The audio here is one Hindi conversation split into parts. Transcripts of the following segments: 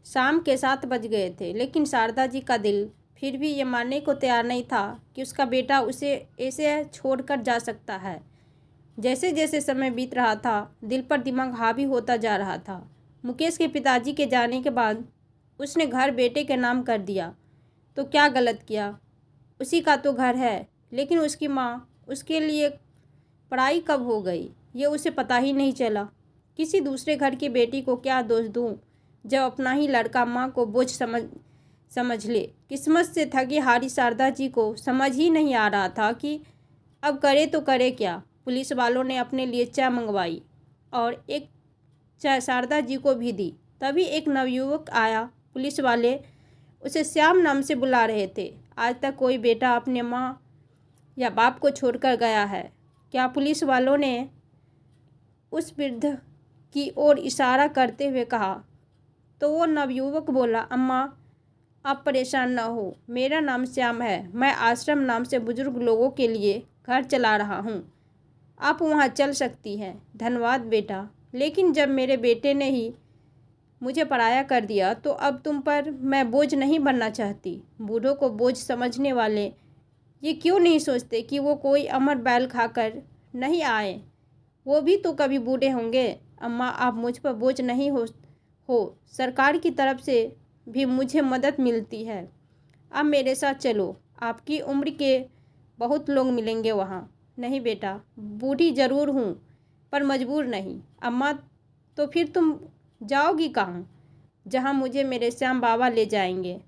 शाम के 7 बज गए थे, लेकिन शारदा जी का दिल फिर भी ये मानने को तैयार नहीं था कि उसका बेटा उसे ऐसे छोड़कर जा सकता है। जैसे जैसे समय बीत रहा था, दिल पर दिमाग हावी होता जा रहा था। मुकेश के पिताजी के जाने के बाद उसने घर बेटे के नाम कर दिया, तो क्या गलत किया? उसी का तो घर है, लेकिन उसकी माँ उसके लिए पढ़ाई कब हो गई, ये उसे पता ही नहीं चला। किसी दूसरे घर की बेटी को क्या दोष दूँ, जब अपना ही लड़का माँ को बोझ समझ ले। किस्मत से थकी हारी शारदा जी को समझ ही नहीं आ रहा था कि अब करे तो करे क्या। पुलिस वालों ने अपने लिए चाय मंगवाई और एक चाय शारदा जी को भी दी। तभी एक नवयुवक आया। पुलिस वाले उसे श्याम नाम से बुला रहे थे। आज तक कोई बेटा अपने माँ या बाप को छोड़कर गया है क्या? पुलिस वालों ने उस वृद्ध की ओर इशारा करते हुए कहा। तो वो नवयुवक बोला, अम्मा आप परेशान न हो, मेरा नाम श्याम है। मैं आश्रम नाम से बुजुर्ग लोगों के लिए घर चला रहा हूँ। आप वहाँ चल सकती हैं। धन्यवाद बेटा, लेकिन जब मेरे बेटे ने ही मुझे पराया कर दिया तो अब तुम पर मैं बोझ नहीं बनना चाहती। बूढ़ों को बोझ समझने वाले ये क्यों नहीं सोचते कि वो कोई अमर बैल खाकर नहीं आए, वो भी तो कभी बूढ़े होंगे। अम्मा आप मुझ पर बोझ नहीं हो। सरकार की तरफ से भी मुझे मदद मिलती है। अब मेरे साथ चलो, आपकी उम्र के बहुत लोग मिलेंगे वहाँ। नहीं बेटा, बूढ़ी ज़रूर हूँ पर मजबूर नहीं। अम्मा तो फिर तुम जाओगी कहाँ? जहाँ मुझे मेरे श्याम बाबा ले जाएंगे।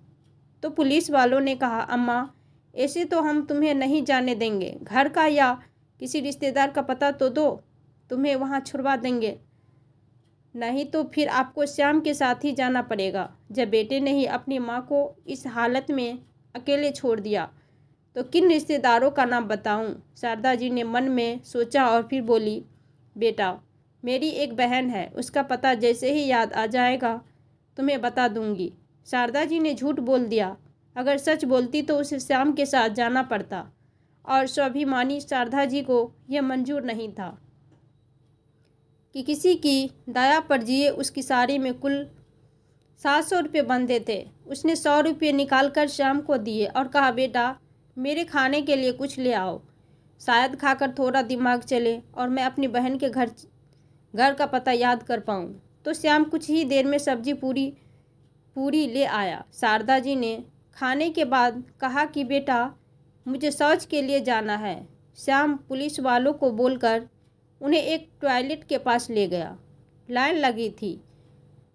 तो पुलिस वालों ने कहा, अम्मा ऐसे तो हम तुम्हें नहीं जाने देंगे। घर का या किसी रिश्तेदार का पता तो दो, तुम्हें वहाँ छुड़वा देंगे। नहीं तो फिर आपको श्याम के साथ ही जाना पड़ेगा। जब बेटे ने ही अपनी माँ को इस हालत में अकेले छोड़ दिया तो किन रिश्तेदारों का नाम बताऊं? शारदा जी ने मन में सोचा और फिर बोली, बेटा मेरी एक बहन है, उसका पता जैसे ही याद आ जाएगा तुम्हें बता दूंगी। शारदा जी ने झूठ बोल दिया। अगर सच बोलती तो उसे श्याम के साथ जाना पड़ता और स्वाभिमानी शारदा जी को यह मंजूर नहीं था कि किसी की दया पर जिए। उसकी साड़ी में कुल 700 रुपये बंधे थे। उसने 100 रुपये निकाल कर श्याम को दिए और कहा, बेटा मेरे खाने के लिए कुछ ले आओ, शायद खाकर थोड़ा दिमाग चले और मैं अपनी बहन के घर का पता याद कर पाऊँ। तो श्याम कुछ ही देर में सब्जी पूरी ले आया। शारदा जी ने खाने के बाद कहा कि बेटा मुझे शौच के लिए जाना है। श्याम पुलिस वालों को बोलकर उन्हें एक टॉयलेट के पास ले गया। लाइन लगी थी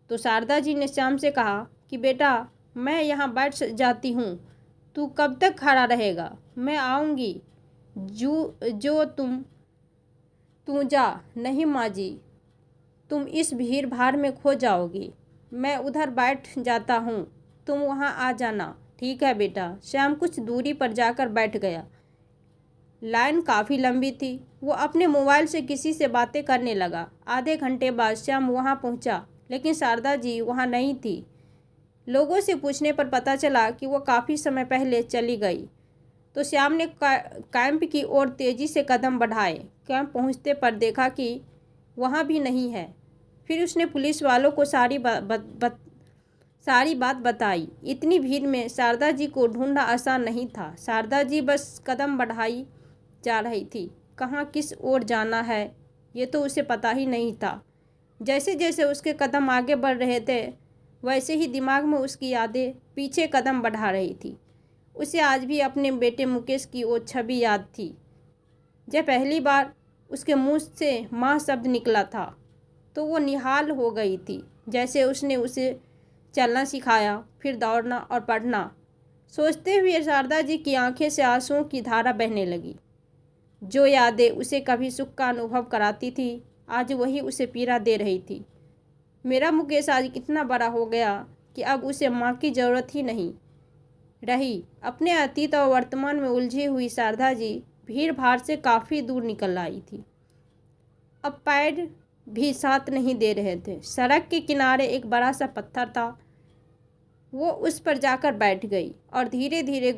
तो शारदा जी ने श्याम से कहा कि बेटा मैं यहाँ बैठ जाती हूँ, तू कब तक खड़ा रहेगा? मैं आऊँगी। जो तू जा। नहीं माँ जी, तुम इस भीड़ भाड़ में खो जाओगी। मैं उधर बैठ जाता हूँ, तुम वहाँ आ जाना। ठीक है बेटा। श्याम कुछ दूरी पर जाकर बैठ गया। लाइन काफ़ी लंबी थी। वो अपने मोबाइल से किसी से बातें करने लगा। आधे घंटे बाद श्याम वहाँ पहुँचा, लेकिन शारदा जी वहाँ नहीं थी। लोगों से पूछने पर पता चला कि वो काफ़ी समय पहले चली गई। तो श्याम ने कैंप की ओर तेज़ी से कदम बढ़ाए। कैंप पहुँचते पर देखा कि वहाँ भी नहीं है। फिर उसने पुलिस वालों को सारी बात बताई। इतनी भीड़ में शारदा जी को ढूंढना आसान नहीं था। शारदा जी बस कदम बढ़ाई जा रही थी। कहाँ किस ओर जाना है ये तो उसे पता ही नहीं था। जैसे जैसे उसके कदम आगे बढ़ रहे थे, वैसे ही दिमाग में उसकी यादें पीछे कदम बढ़ा रही थी। उसे आज भी अपने बेटे मुकेश की वो छवि याद थी। जब पहली बार उसके मुंह से माँ शब्द निकला था तो वो निहाल हो गई थी। जैसे उसने उसे चलना सिखाया, फिर दौड़ना और पढ़ना। सोचते हुए शारदा जी की आंखें से आंसुओं की धारा बहने लगी। जो यादें उसे कभी सुख का अनुभव कराती थी, आज वही उसे पीड़ा दे रही थी। मेरा मुकेश आज इतना बड़ा हो गया कि अब उसे माँ की ज़रूरत ही नहीं रही। अपने अतीत और वर्तमान में उलझी हुई शारदा जी भीड़ भाड़ से काफ़ी दूर निकल आई थी। अब पैर भी साथ नहीं दे रहे थे। सड़क के किनारे एक बड़ा सा पत्थर था। वो उस पर जाकर बैठ गई और धीरे धीरे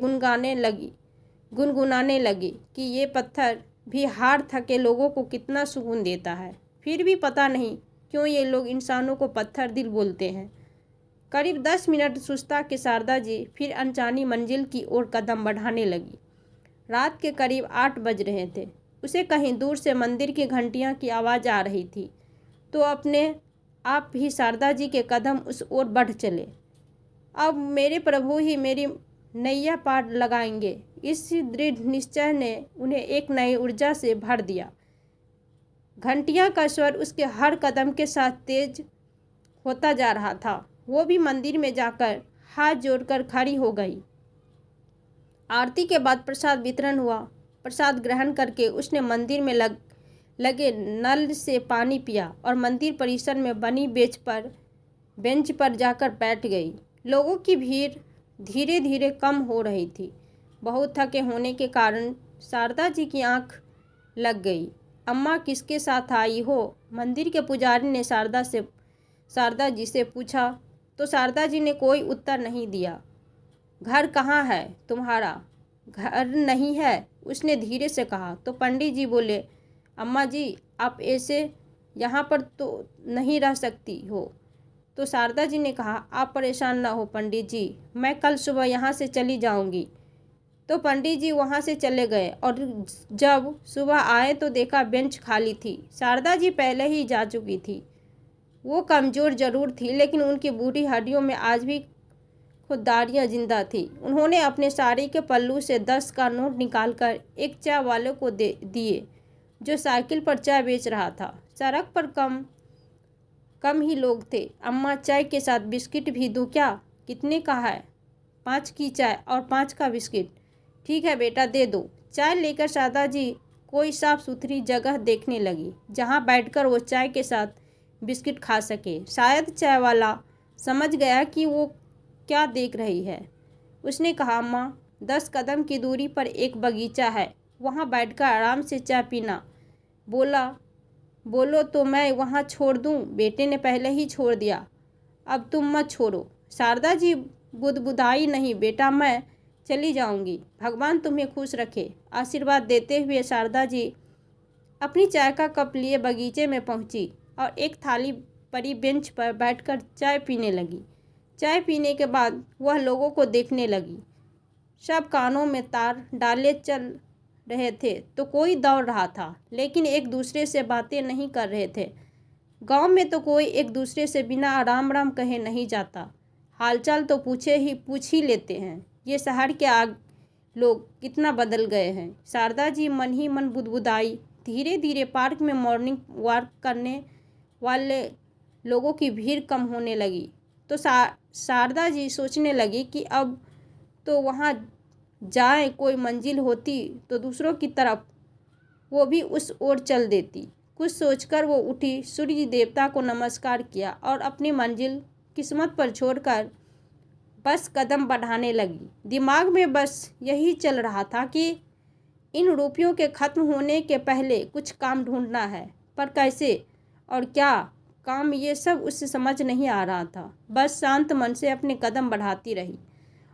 गुनगुनाने लगी कि ये पत्थर भी हार थके लोगों को कितना सुकून देता है। फिर भी पता नहीं क्यों ये लोग इंसानों को पत्थर दिल बोलते हैं। करीब 10 मिनट सुस्ता के शारदा जी फिर अनजानी मंजिल की ओर कदम बढ़ाने लगी। रात के करीब 8 बज रहे थे। उसे कहीं दूर से मंदिर की घंटियां की आवाज़ आ रही थी, तो अपने आप ही शारदा जी के कदम उस ओर बढ़ चले। अब मेरे प्रभु ही मेरी नैया पार लगाएंगे, इस दृढ़ निश्चय ने उन्हें एक नई ऊर्जा से भर दिया। घंटियां का स्वर उसके हर कदम के साथ तेज होता जा रहा था। वो भी मंदिर में जाकर हाथ जोड़कर खड़ी हो गई। आरती के बाद प्रसाद वितरण हुआ। प्रसाद ग्रहण करके उसने मंदिर में लगे नल से पानी पिया और मंदिर परिसर में बनी बेंच पर जाकर बैठ गई। लोगों की भीड़ धीरे धीरे कम हो रही थी। बहुत थके होने के कारण शारदा जी की आंख लग गई। अम्मा किसके साथ आई हो? मंदिर के पुजारी ने शारदा जी से पूछा, तो शारदा जी ने कोई उत्तर नहीं दिया। घर कहाँ है तुम्हारा? घर नहीं है, उसने धीरे से कहा। तो पंडित जी बोले, अम्मा जी आप ऐसे यहाँ पर तो नहीं रह सकती हो। तो शारदा जी ने कहा, आप परेशान ना हो पंडित जी, मैं कल सुबह यहाँ से चली जाऊँगी। तो पंडित जी वहाँ से चले गए और जब सुबह आए तो देखा बेंच खाली थी। शारदा जी पहले ही जा चुकी थी। वो कमज़ोर जरूर थी, लेकिन उनकी बूढ़ी हड्डियों में आज भी खुदारियाँ जिंदा थी। उन्होंने अपने साड़ी के पल्लू से 10 का नोट निकालकर एक चाय वाले को दिए, जो साइकिल पर चाय बेच रहा था। सड़क पर कम ही लोग थे। अम्मा चाय के साथ बिस्किट भी दूँ क्या? कितने का है? 5 की चाय और 5 का बिस्किट। ठीक है बेटा, दे दो। चाय लेकर शारदा जी कोई साफ सुथरी जगह देखने लगी, जहाँ बैठकर वो चाय के साथ बिस्किट खा सके। शायद चाय वाला समझ गया कि वो क्या देख रही है। उसने कहा, अम्मा 10 कदम की दूरी पर एक बगीचा है, वहाँ बैठकर आराम से चाय पीना। बोलो तो मैं वहाँ छोड़ दूँ? बेटे ने पहले ही छोड़ दिया, अब तुम मत छोड़ो। शारदा जी बुदबुदाई, नहीं बेटा, मैं चली जाऊँगी, भगवान तुम्हें खुश रखे। आशीर्वाद देते हुए शारदा जी अपनी चाय का कप लिए बगीचे में पहुँची और एक थाली परी बेंच पर बैठकर चाय पीने लगी। चाय पीने के बाद वह लोगों को देखने लगी। सब कानों में तार डाले चल रहे थे, तो कोई दौड़ रहा था, लेकिन एक दूसरे से बातें नहीं कर रहे थे। गांव में तो कोई एक दूसरे से बिना राम राम कहे नहीं जाता। हालचाल तो पूछ ही लेते हैं। ये शहर के लोग कितना बदल गए हैं। शारदा जी मन ही मन बुदबुदाई। धीरे धीरे पार्क में मॉर्निंग वॉक करने वाले लोगों की भीड़ कम होने लगी। तो शारदा जी सोचने लगी कि अब तो वहाँ जाए कोई मंजिल होती तो दूसरों की तरफ वो भी उस ओर चल देती। कुछ सोचकर वो उठी, सूर्य देवता को नमस्कार किया और अपनी मंजिल किस्मत पर छोड़कर बस कदम बढ़ाने लगी। दिमाग में बस यही चल रहा था कि इन रुपयों के ख़त्म होने के पहले कुछ काम ढूंढना है, पर कैसे और क्या काम, ये सब उससे समझ नहीं आ रहा था। बस शांत मन से अपने कदम बढ़ाती रही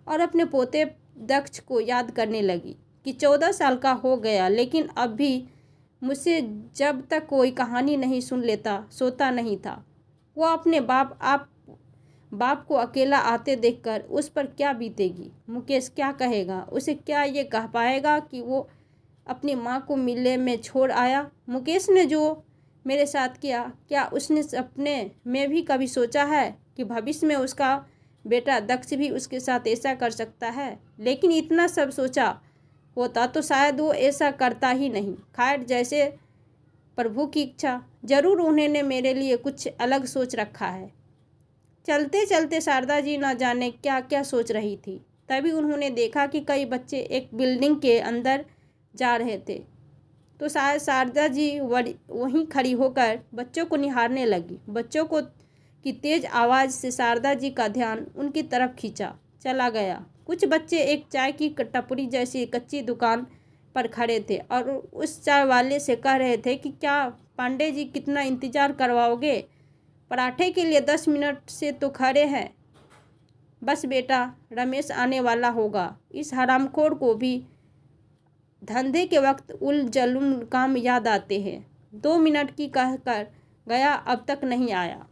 और अपने पोते दक्ष को याद करने लगी कि 14 साल का हो गया, लेकिन अब भी मुझसे जब तक कोई कहानी नहीं सुन लेता सोता नहीं था। वो अपने बाप को अकेला आते देखकर उस पर क्या बीतेगी? मुकेश क्या कहेगा? उसे क्या ये कह पाएगा कि वो अपनी माँ को मिलने में छोड़ आया? मुकेश ने जो मेरे साथ किया, क्या उसने सपने में भी कभी सोचा है कि भविष्य में उसका बेटा दक्ष भी उसके साथ ऐसा कर सकता है? लेकिन इतना सब सोचा होता तो शायद वो ऐसा करता ही नहीं। खैर, जैसे प्रभु की इच्छा, जरूर उन्होंने मेरे लिए कुछ अलग सोच रखा है। चलते चलते शारदा जी न जाने क्या क्या सोच रही थी। तभी उन्होंने देखा कि कई बच्चे एक बिल्डिंग के अंदर जा रहे थे। तो शारदा जी वहीं खड़ी होकर बच्चों को निहारने लगी। बच्चों को की तेज आवाज़ से शारदा जी का ध्यान उनकी तरफ खींचा चला गया। कुछ बच्चे एक चाय की टपरी जैसी कच्ची दुकान पर खड़े थे और उस चाय वाले से कह रहे थे कि क्या पांडे जी कितना इंतज़ार करवाओगे? पराठे के लिए 10 मिनट से तो खड़े हैं। बस बेटा, रमेश आने वाला होगा। इस हरामखोर को भी धंधे के वक्त उल जलूल काम याद आते हैं। 2 मिनट की कहकर गया, अब तक नहीं आया।